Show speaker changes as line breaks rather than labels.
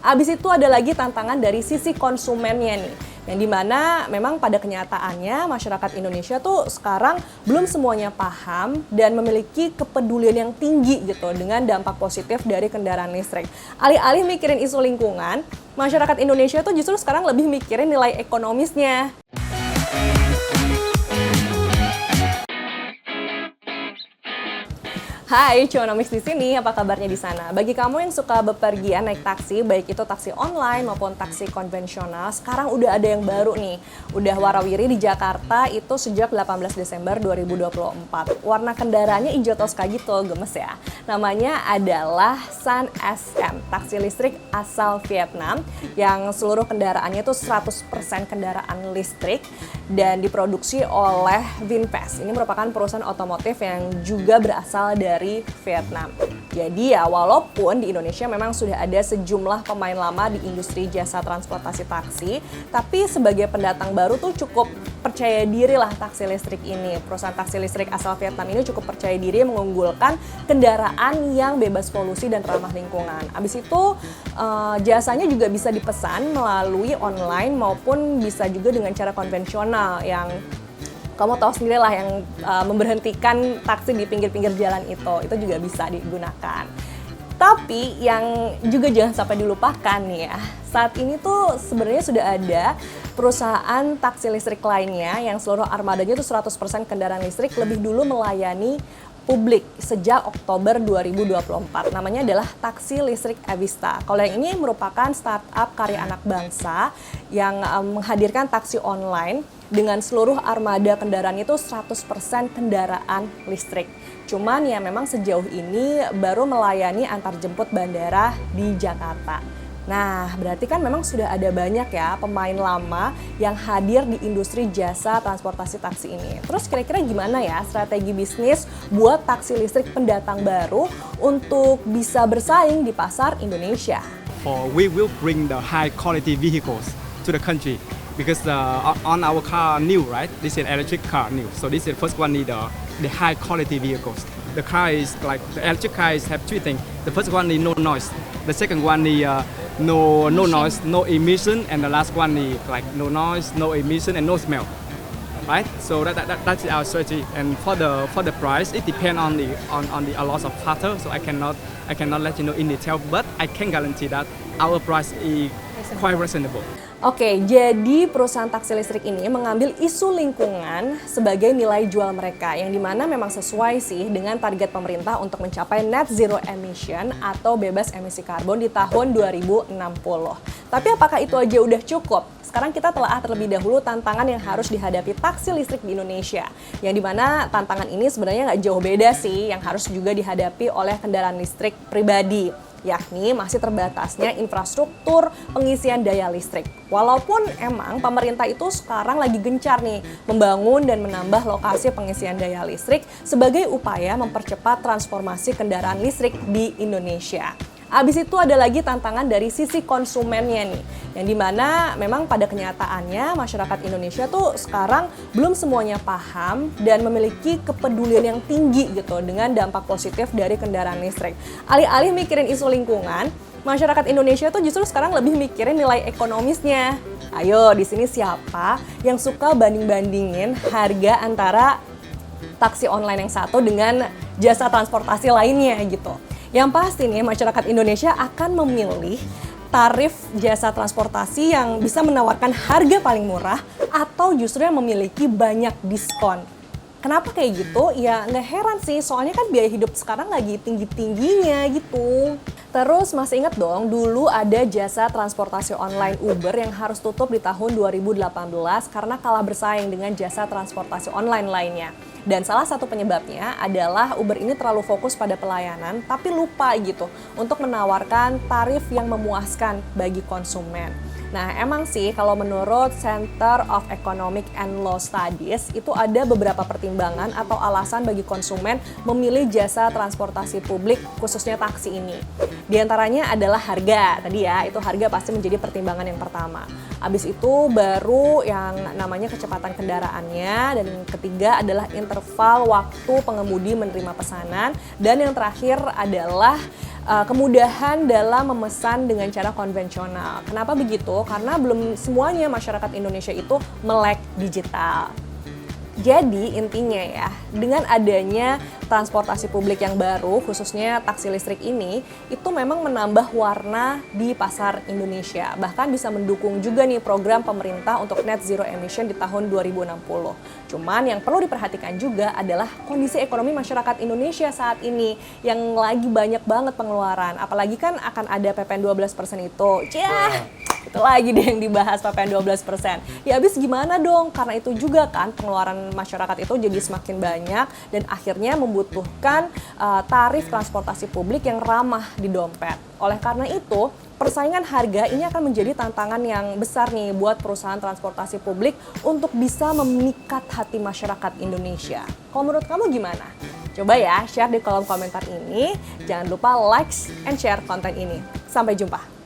Habis itu ada lagi tantangan dari sisi konsumennya nih, yang dimana memang pada kenyataannya masyarakat Indonesia tuh sekarang belum semuanya paham dan memiliki kepedulian yang tinggi gitu dengan dampak positif dari kendaraan listrik. Alih-alih mikirin isu lingkungan, masyarakat Indonesia tuh justru sekarang lebih mikirin nilai ekonomisnya. Hai, Cuanomics di sini. Apa kabarnya di sana? Bagi kamu yang suka bepergian naik taksi, baik itu taksi online maupun taksi konvensional, sekarang udah ada yang baru nih. Udah warawiri di Jakarta itu sejak 18 Desember 2024. Warna kendaraannya hijau toska gitu, gemes ya. Namanya adalah Sun SM, taksi listrik asal Vietnam yang seluruh kendaraannya itu 100% kendaraan listrik dan diproduksi oleh VinFast. Ini merupakan perusahaan otomotif yang juga berasal dari Vietnam. Jadi ya walaupun di Indonesia memang sudah ada sejumlah pemain lama di industri jasa transportasi taksi, tapi sebagai pendatang baru tuh cukup percaya diri lah taksi listrik ini. Perusahaan taksi listrik asal Vietnam ini cukup percaya diri mengunggulkan kendaraan yang bebas polusi dan ramah lingkungan. Abis itu jasanya juga bisa dipesan melalui online maupun bisa juga dengan cara konvensional yang kamu tahu sendiri lah yang memberhentikan taksi di pinggir-pinggir jalan itu juga bisa digunakan. Tapi yang juga jangan sampai dilupakan nih ya, saat ini tuh sebenarnya sudah ada perusahaan taksi listrik lainnya yang seluruh armadanya itu 100% kendaraan listrik lebih dulu melayani publik sejak Oktober 2024. Namanya adalah Taksi Listrik Evista. Kalau yang ini merupakan startup karya anak bangsa yang menghadirkan taksi online dengan seluruh armada kendaraan itu 100% kendaraan listrik. Cuman ya memang sejauh ini baru melayani antar jemput bandara di Jakarta. Nah, berarti kan memang sudah ada banyak ya pemain lama yang hadir di industri jasa transportasi taksi ini. Terus kira-kira gimana ya strategi bisnis buat taksi listrik pendatang baru untuk bisa bersaing di pasar Indonesia?
We will bring the high quality vehicles to the country because on our car new, right? This is electric car new. So this is first one need the high quality vehicles. The car is like the electric cars have three things. The first one is no noise. The second one is no noise, no emission, and the last one is like no noise, no emission, and no smell. Right? So that's our strategy. And for the price, it depends on a lot of factors. So I cannot let you know in detail, but I can guarantee that our price is quite reasonable.
Oke, jadi perusahaan taksi listrik ini mengambil isu lingkungan sebagai nilai jual mereka, yang dimana memang sesuai sih dengan target pemerintah untuk mencapai net zero emission atau bebas emisi karbon di tahun 2060. Tapi apakah itu aja udah cukup? Sekarang kita telah terlebih dahulu tantangan yang harus dihadapi taksi listrik di Indonesia, yang dimana tantangan ini sebenarnya nggak jauh beda sih yang harus juga dihadapi oleh kendaraan listrik pribadi, yakni masih terbatasnya infrastruktur pengisian daya listrik. Walaupun emang pemerintah itu sekarang lagi gencar nih membangun dan menambah lokasi pengisian daya listrik sebagai upaya mempercepat transformasi kendaraan listrik di Indonesia. Abis itu ada lagi tantangan dari sisi konsumennya nih, yang dimana memang pada kenyataannya masyarakat Indonesia tuh sekarang belum semuanya paham dan memiliki kepedulian yang tinggi gitu dengan dampak positif dari kendaraan listrik. Alih-alih mikirin isu lingkungan, masyarakat Indonesia tuh justru sekarang lebih mikirin nilai ekonomisnya. Ayo, di sini siapa yang suka banding-bandingin harga antara taksi online yang satu dengan jasa transportasi lainnya gitu. Yang pasti nih masyarakat Indonesia akan memilih tarif jasa transportasi yang bisa menawarkan harga paling murah atau justru yang memiliki banyak diskon. Kenapa kayak gitu? Ya nggak heran sih, soalnya kan biaya hidup sekarang lagi tinggi-tingginya gitu. Terus masih ingat dong, dulu ada jasa transportasi online Uber yang harus tutup di tahun 2018 karena kalah bersaing dengan jasa transportasi online lainnya. Dan salah satu penyebabnya adalah Uber ini terlalu fokus pada pelayanan tapi lupa gitu untuk menawarkan tarif yang memuaskan bagi konsumen. Nah, emang sih kalau menurut Center of Economic and Law Studies itu ada beberapa pertimbangan atau alasan bagi konsumen memilih jasa transportasi publik khususnya taksi ini. Di antaranya adalah harga. Tadi ya, itu harga pasti menjadi pertimbangan yang pertama. Habis itu baru yang namanya kecepatan kendaraannya, dan yang ketiga adalah interval waktu pengemudi menerima pesanan, dan yang terakhir adalah kemudahan dalam memesan dengan cara konvensional. Kenapa begitu? Karena belum semuanya masyarakat Indonesia itu melek digital. Jadi intinya ya, dengan adanya transportasi publik yang baru, khususnya taksi listrik ini, itu memang menambah warna di pasar Indonesia. Bahkan bisa mendukung juga nih program pemerintah untuk net zero emission di tahun 2060. Cuman yang perlu diperhatikan juga adalah kondisi ekonomi masyarakat Indonesia saat ini yang lagi banyak banget pengeluaran. Apalagi kan akan ada PPN 12% itu. Itu lagi deh yang dibahas PPN 12%. Ya habis gimana dong? Karena itu juga kan pengeluaran masyarakat itu jadi semakin banyak dan akhirnya membutuhkan tarif transportasi publik yang ramah di dompet. Oleh karena itu, persaingan harga ini akan menjadi tantangan yang besar nih buat perusahaan transportasi publik untuk bisa memikat hati masyarakat Indonesia. Kalau menurut kamu gimana? Coba ya share di kolom komentar ini. Jangan lupa like and share konten ini. Sampai jumpa.